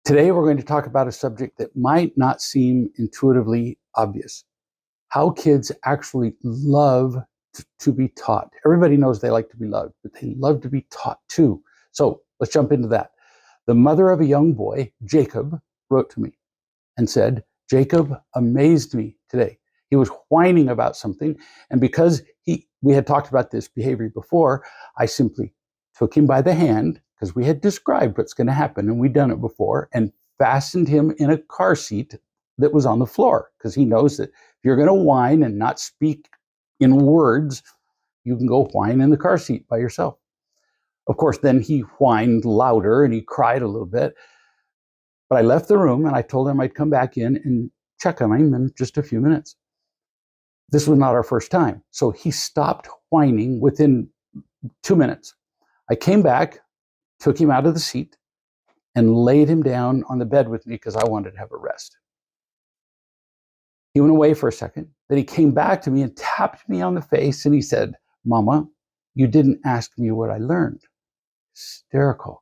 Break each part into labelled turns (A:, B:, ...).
A: Today, we're going to talk about a subject that might not seem intuitively obvious: how kids actually love to be taught. Everybody knows they like to be loved, but they love to be taught too. So let's jump into that. The mother of a young boy, Jacob, wrote to me and said, "Jacob amazed me today. He was whining about something, and because we had talked about this behavior before, I simply took him by the hand, because we had described what's going to happen and we'd done it before, and fastened him in a car seat that was on the floor, because he knows that if you're going to whine and not speak in words, you can go whine in the car seat by yourself." Of course, then he whined louder and he cried a little bit. But I left the room and I told him I'd come back in and check on him in just a few minutes. This was not our first time. So he stopped whining within 2 minutes. I came back, took him out of the seat, and laid him down on the bed with me because I wanted to have a rest. He went away for a second. Then he came back to me and tapped me on the face and he said, "Mama, you didn't ask me what I learned." Hysterical.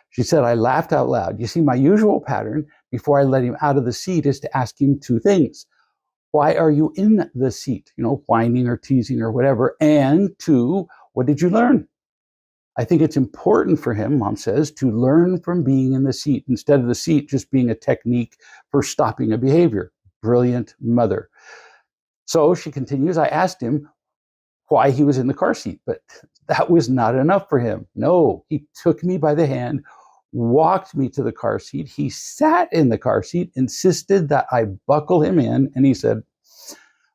A: She said, I laughed out loud. You see, my usual pattern before I let him out of the seat is to ask him two things. Why are you in the seat? Whining or teasing or whatever. And two, what did you learn? I think it's important for him, Mom says, to learn from being in the seat instead of the seat just being a technique for stopping a behavior. Brilliant mother. So she continues, I asked him why he was in the car seat, but that was not enough for him. No, he took me by the hand, walked me to the car seat. He sat in the car seat, insisted that I buckle him in, and he said,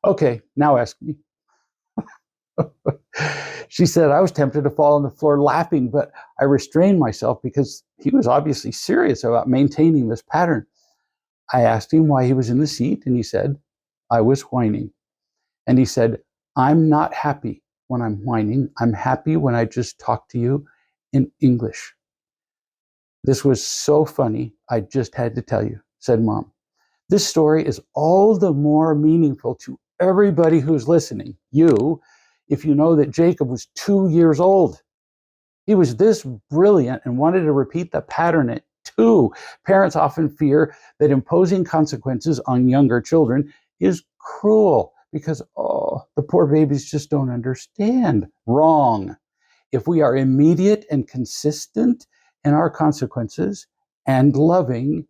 A: "Okay, now ask me." She said, I was tempted to fall on the floor laughing, but I restrained myself because he was obviously serious about maintaining this pattern. I asked him why he was in the seat, and he said, I was whining. And he said, I'm not happy when I'm whining. I'm happy when I just talk to you in English. This was so funny, I just had to tell you, said Mom. This story is all the more meaningful to everybody who's listening, you, if you know that Jacob was 2 years old. He was this brilliant and wanted to repeat the pattern at 2. Parents often fear that imposing consequences on younger children is cruel because, the poor babies just don't understand. Wrong. If we are immediate and consistent in our consequences and loving,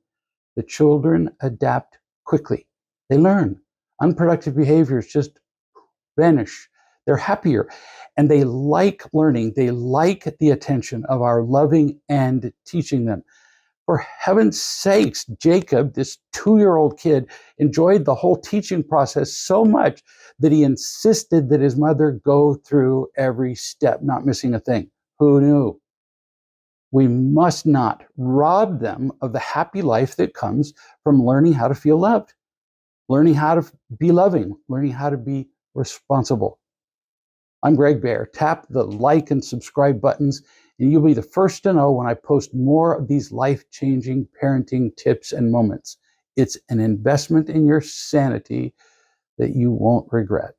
A: the children adapt quickly. They learn. Unproductive behaviors just vanish. They're happier and they like learning. They like the attention of our loving and teaching them. For heaven's sakes, Jacob, this 2-year-old kid, enjoyed the whole teaching process so much that he insisted that his mother go through every step, not missing a thing. Who knew? We must not rob them of the happy life that comes from learning how to feel loved, learning how to be loving, learning how to be responsible. I'm Greg Baer. Tap the like and subscribe buttons, and you'll be the first to know when I post more of these life-changing parenting tips and moments. It's an investment in your sanity that you won't regret.